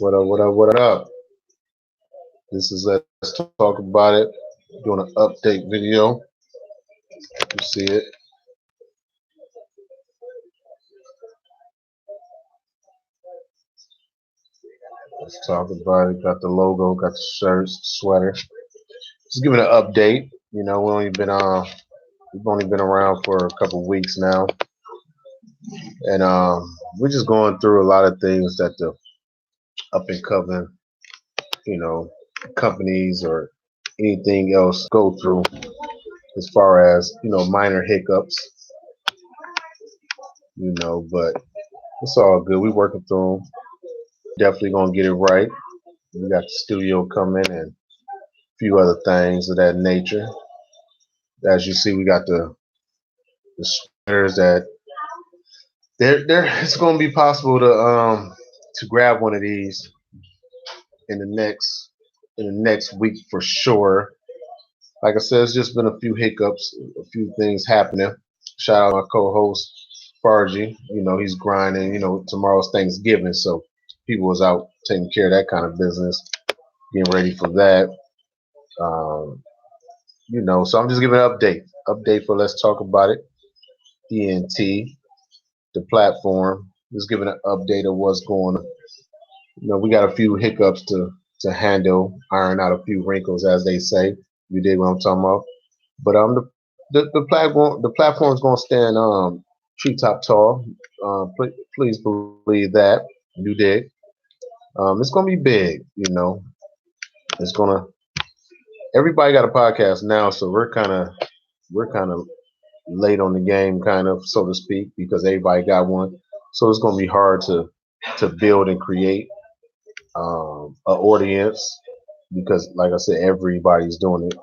What up, what up, what up? This is Let's Talk About It. Doing an update video. You see it. Let's talk about it. Got the logo, got the shirts, sweater. Just giving an update. We've only been around for a couple weeks now. And we're just going through a lot of things that the up and coming, you know, companies or anything else go through as far as, minor hiccups, but it's all good. We working through them. Definitely gonna get it right. We got the studio coming and a few other things of that nature. As you see, we got the sweaters that there it's gonna be possible to grab one of these in the next week for sure. Like I said, it's just been a few hiccups, a few things happening. Shout out to my co-host Fargy. He's grinding. Tomorrow's Thanksgiving, so people was out taking care of that kind of business, getting ready for that. Um, so I'm just giving an update for Let's Talk About It. ENT, the platform, just giving an update of what's going on. We got a few hiccups to handle, iron out a few wrinkles, as they say. You dig what I'm talking about? But the platform's gonna stand treetop tall. Please believe that. You dig? It's gonna be big. It's gonna. Everybody got a podcast now, so we're kind of late on the game, kind of, so to speak, because everybody got one. So it's going to be hard to build and create an audience because, like I said, everybody's doing it.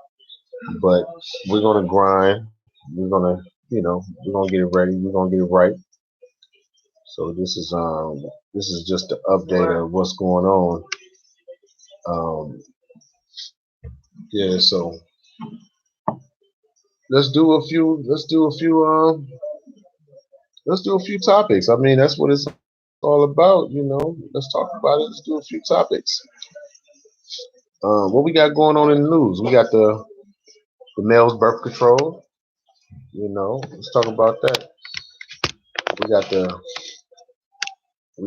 But we're going to grind. We're gonna get it ready. We're gonna get it right. So this is just an update of what's going on. Um, yeah. So let's do a few. Let's do a few topics. I mean, that's what it's all about. Let's talk about it. Let's do a few topics. What we got going on in the news? We got the male's birth control. Let's talk about that. We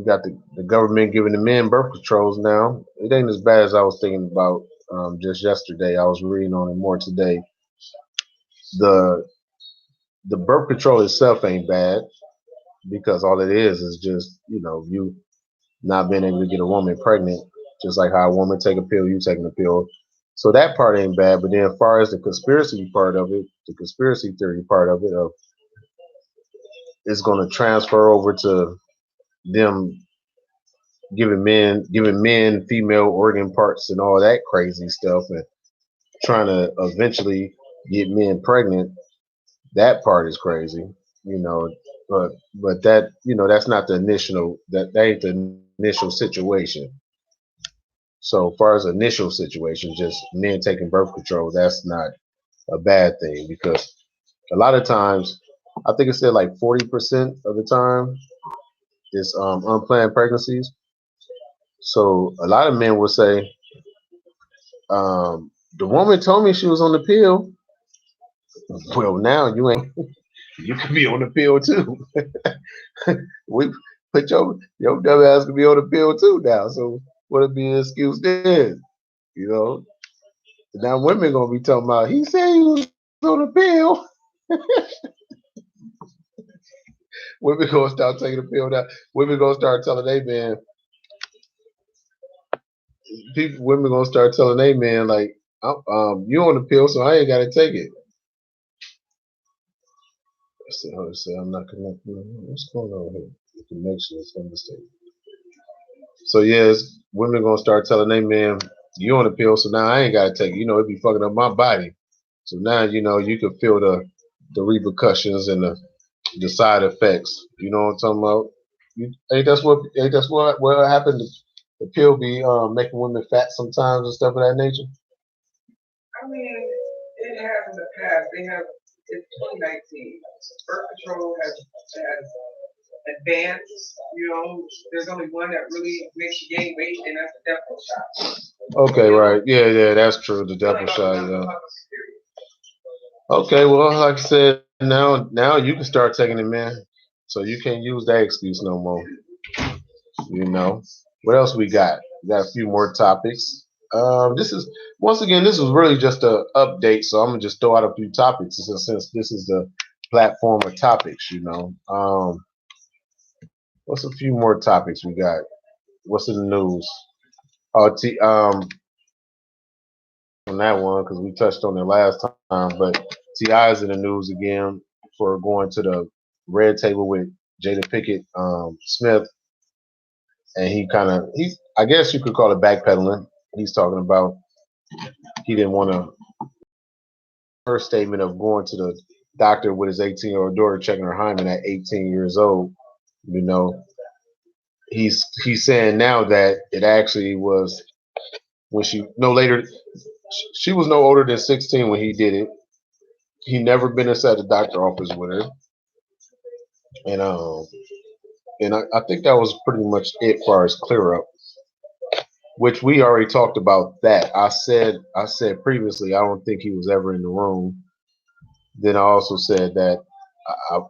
got the government giving the men birth controls now. It ain't as bad as I was thinking about just yesterday. I was reading on it more today. The the birth control itself ain't bad because all it is just you not being able to get a woman pregnant, just like how a woman take a pill, you taking a pill. So that part ain't bad. But then, as far as the conspiracy part of it, the conspiracy theory part of it, of it's going to transfer over to them giving men female organ parts and all that crazy stuff, and trying to eventually get men pregnant. That part is crazy, you know. But that that's not the initial that ain't the initial situation. So far as initial situation, just men taking birth control, that's not a bad thing because a lot of times, I think it said like 40% of the time is unplanned pregnancies. So a lot of men will say, the woman told me she was on the pill. Well, now you ain't. You can be on the pill too. We put your dumb ass can be on the pill too now. So what'll be an excuse then? You know. Now women gonna be talking about he said he was on the pill. Women gonna start taking the pill now. Women gonna start telling they man women gonna start telling they man like you on the pill, so I ain't gotta take it. I said, hold on, say I'm not connecting. What's going on here? The connection is unstable. So yes, women gonna start telling they man you on the pill, so now I ain't gotta take it. It be fucking up my body. So now you can feel the repercussions and the side effects. You know what I'm talking about? Ain't that's what happened? The pill be making women fat sometimes and stuff of that nature. I mean, it has in the past. They have it's 2019. Birth control has advanced. there's only one that really makes you gain weight, and that's the Depo shot. Okay, right. Yeah, yeah, that's true. The double shot. Yeah. Okay, well, like I said, now you can start taking it, man. So you can't use that excuse no more. You know. What else we got? We got a few more topics. This is once again, this was really just a update, so I'm gonna just throw out a few topics since this is the platform of topics. What's a few more topics we got? What's in the news? Oh, on that one because we touched on it last time. But Ti is in the news again for going to the red table with Jada Pickett Smith, and he's I guess you could call it backpedaling. He's talking about he didn't want to first statement of going to the doctor with his 18-year-old daughter checking her hymen at 18 years old. You know, he's saying now that it actually was when she no later she was no older than 16 when he did it. He never been inside the doctor office with her, and I think that was pretty much it for as clear up, which we already talked about. That I said previously I don't think he was ever in the room. Then I also said that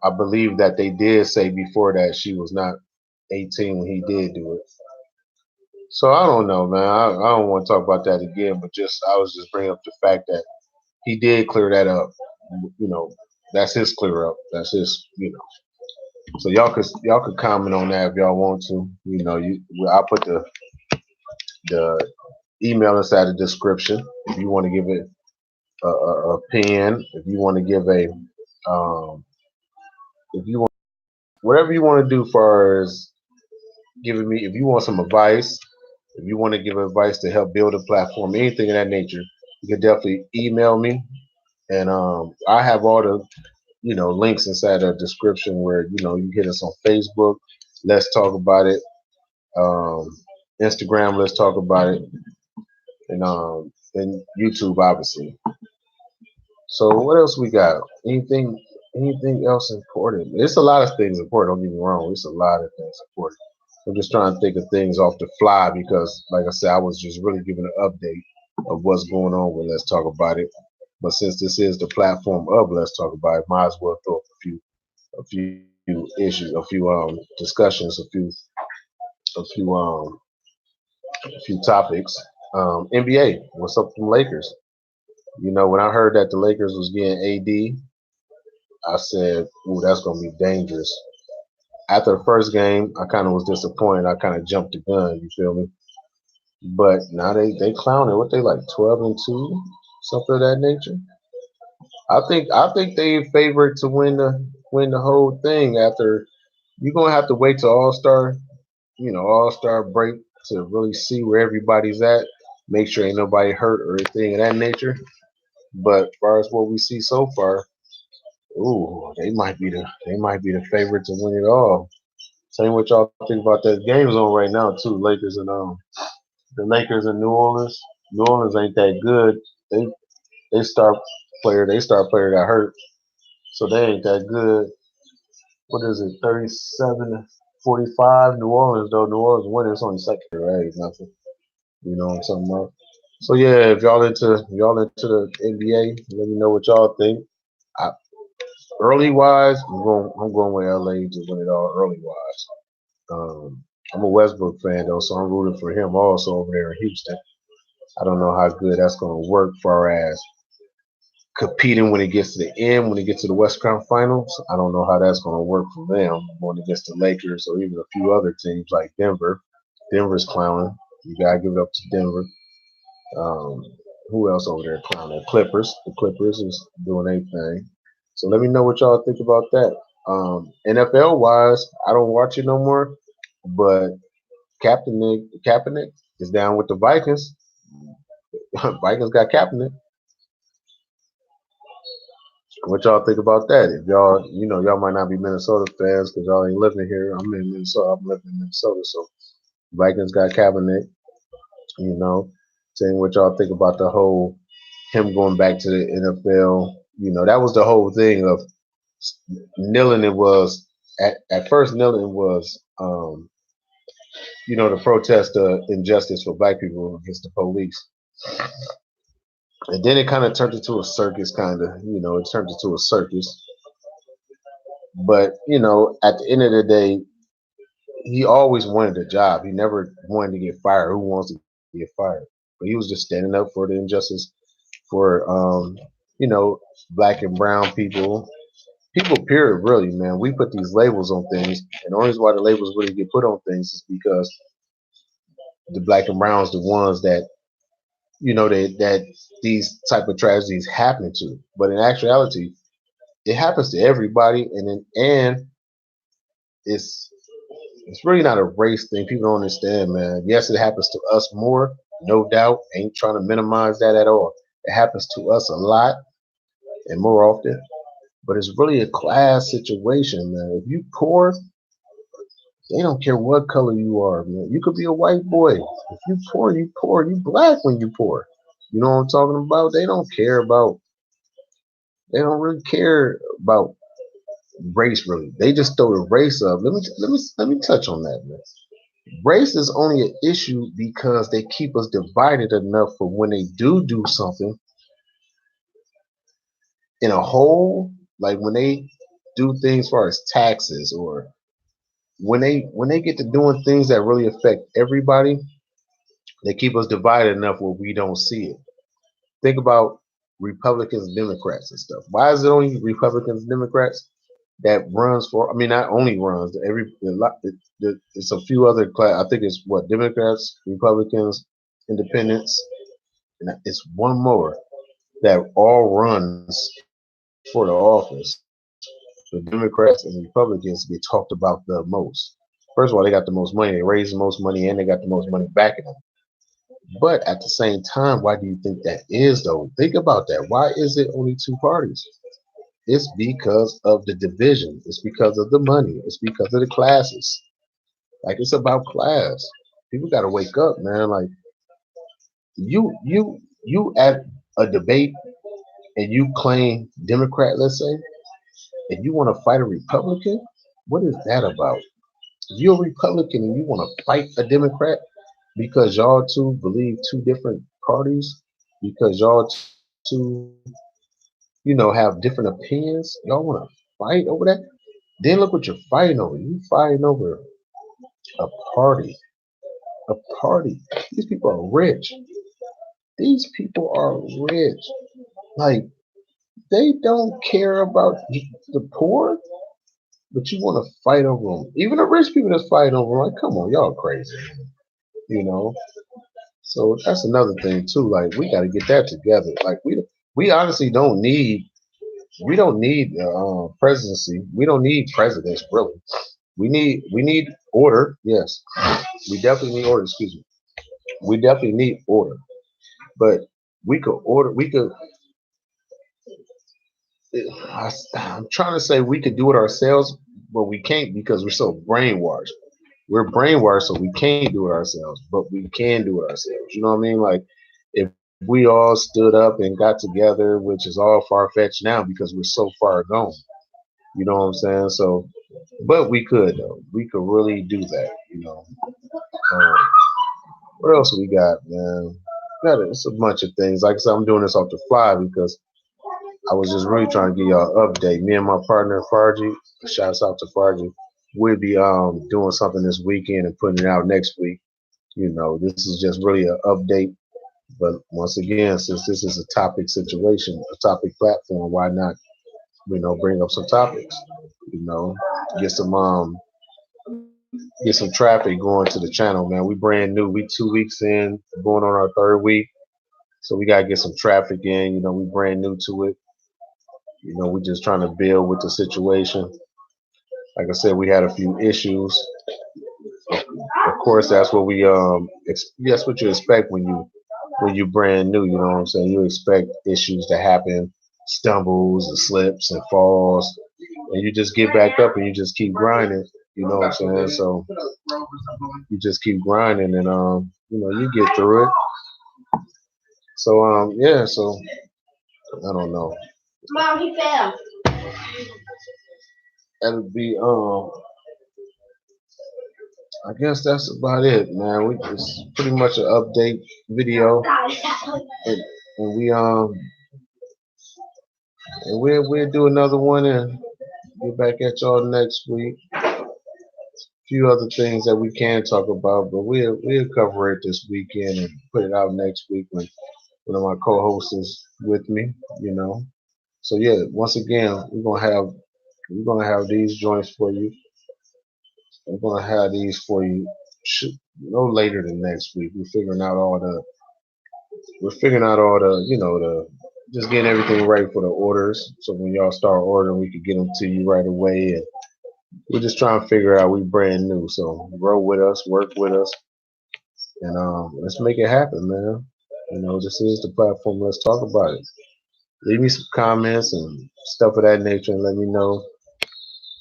I believe that they did say before that she was not 18 when he did do it. So I don't know, man. I don't want to talk about that again, but just I was just bringing up the fact that he did clear that up. You know, that's his clear up. That's his. So y'all could comment on that if y'all want to. I'll put the email inside the description if you want to give it a pen. If you want to give if you want whatever you want to do far as giving me, if you want some advice, if you want to give advice to help build a platform, anything of that nature, you can definitely email me. And I have all the links inside the description where you hit us on Facebook. Let's talk about it. Um, Instagram. Let's talk about it. And YouTube, obviously. So what else we got? Anything else important? It's a lot of things important. Don't get me wrong. It's a lot of things important. I'm just trying to think of things off the fly because, like I said, I was just really giving an update of what's going on with Let's Talk About It. But since this is the platform of Let's Talk About It, might as well throw up a few issues, a few discussions, a few topics. NBA, what's up from Lakers? When I heard that the Lakers was getting AD, I said, "Ooh, that's gonna be dangerous." After the first game, I kind of was disappointed. I kind of jumped the gun. You feel me? But now they clowning. What they like 12-2, something of that nature. I think they favored to win the whole thing. After you're gonna have to wait till All Star break to really see where everybody's at. Make sure ain't nobody hurt or anything of that nature. But as far as what we see so far, ooh, they might be the favorite to win it all. Tell me what y'all think about that. Game's on right now too. The Lakers in New Orleans. New Orleans ain't that good. They they star player got hurt, so they ain't that good. What is it? 37-45. New Orleans though. New Orleans winning. It's only second, right? Nothing. You know what I'm talking about? So yeah, if y'all into the NBA, let me know what y'all think. I, early wise, I'm going with LA to win it all early wise. I'm a Westbrook fan though, so I'm rooting for him also over there in Houston. I don't know how good that's going to work far as competing when it gets to the end, when it gets to the Western Finals. I don't know how that's going to work for them going against the Lakers or even a few other teams like Denver. Denver's clowning. You gotta give it up to Denver. Um, who else over there clowning? Clippers. The Clippers is doing their thing. So let me know what y'all think about that. NFL wise, I don't watch it no more, but Kaepernick is down with the Vikings. Vikings got Kaepernick. What y'all think about that? If y'all might not be Minnesota fans because y'all ain't living here. I'm in Minnesota. I'm living in Minnesota, so Vikings got Kaepernick. You know, saying what y'all think about the whole him going back to the NFL. That was the whole thing of kneeling. It was at first kneeling was um, to protest the injustice for black people against the police. And then it kind of turned into a circus, it turned into a circus. But, at the end of the day, he always wanted a job. He never wanted to get fired. Who wants to get fired? But he was just standing up for the injustice for, black and brown people, period, really, man. We put these labels on things, and the only reason why the labels really get put on things is because the black and browns, the ones that that these type of tragedies happen to. But in actuality, it happens to everybody, and it's it's really not a race thing. People don't understand, man. Yes, it happens to us more, no doubt. Ain't trying to minimize that at all. It happens to us a lot and more often, but it's really a class situation, man. If you poor, they don't care what color you are, man. You could be a white boy. If you poor, you poor. You black when you poor. You know what I'm talking about? They don't care about. They don't really care about race, really. They just throw the race up. Let me touch on that, man. Race is only an issue because they keep us divided enough for when they do something in a whole, like when they do things as far as taxes, or when they get to doing things that really affect everybody, they keep us divided enough where we don't see it. Think about Republicans, Democrats, and stuff. Why is it only Republicans, Democrats that runs for? I mean, not only runs. It's a few other class. I think it's what Democrats, Republicans, Independents, and it's one more that all runs for the office. The Democrats and the Republicans get talked about the most. First of all, they got the most money. They raise the most money, and they got the most money backing them. But at the same time, why do you think that is, though? Think about that. Why is it only two parties? It's because of the division. It's because of the money. It's because of the classes. Like, it's about class. People got to wake up, man. Like, you at a debate and you claim Democrat, let's say, and you want to fight a Republican. What is that about? If you're a Republican and you want to fight a Democrat because y'all two believe two different parties, because y'all two, have different opinions, y'all want to fight over that. Then look what you're fighting over. You fighting over a party, a party. These people are rich. These people are rich. Like, they don't care about the poor, but you want to fight over them. Even the rich people that's fighting over them, like, come on, y'all crazy, you know. So that's another thing too. Like, we got to get that together. Like, we honestly don't need presidency. We don't need presidents really. We need order. Yes, we definitely need order. Excuse me. We definitely need order. But we could order. We could. I'm trying to say we could do it ourselves, but we can't because we're so brainwashed. We're brainwashed, so we can't do it ourselves, but we can do it ourselves. You know what I mean? Like, if we all stood up and got together, which is all far fetched now because we're so far gone. You know what I'm saying? So, but we could though. We could really do that. Um, what else we got, man? It's a bunch of things. Like I said, I'm doing this off the fly because I was just really trying to give y'all an update. Me and my partner Farji, shouts out to Farji. We'll be doing something this weekend and putting it out next week. This is just really an update. But once again, since this is a topic situation, a topic platform, why not, bring up some topics? You know, get some get some traffic going to the channel, man. We brand new. We 2 weeks in, going on our third week. So we gotta get some traffic in. We brand new to it. We just trying to build with the situation. Like I said, we had a few issues. Of course, that's what that's what you expect when you brand new. You know what I'm saying? You expect issues to happen, stumbles and slips and falls, and you just get back up and you just keep grinding. You know what I'm saying? So you just keep grinding, and you get through it. So yeah. So I don't know. Mom, he fell. That'll be I guess that's about it, man. It's pretty much an update video, and, and we'll do another one and get back at y'all next week. Few other things that we can talk about, but we'll cover it this weekend and put it out next week when one of my co-hosts is with me. You know. So yeah, once again, we're gonna have these joints for you. We're gonna have these for you no later than next week. We're figuring out all the just getting everything right for the orders. So when y'all start ordering, we can get them to you right away. And we're just trying to figure out we brand new. So grow with us, work with us, and let's make it happen, man. This is the platform. Let's talk about it. Leave me some comments and stuff of that nature, and let me know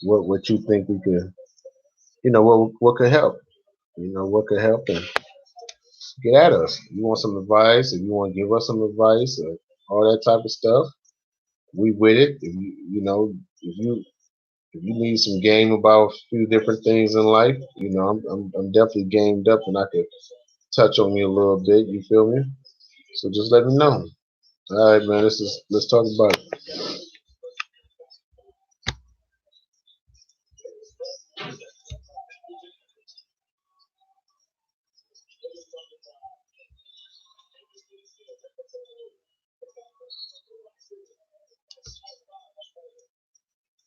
what you think we could, what could help. What could help, and get at us. If you want some advice, if you want to give us some advice, or all that type of stuff, we with it. If you need some game about a few different things in life, I'm definitely gamed up, and I could touch on you a little bit. You feel me? So just let me know. All right, man. Let's talk about it.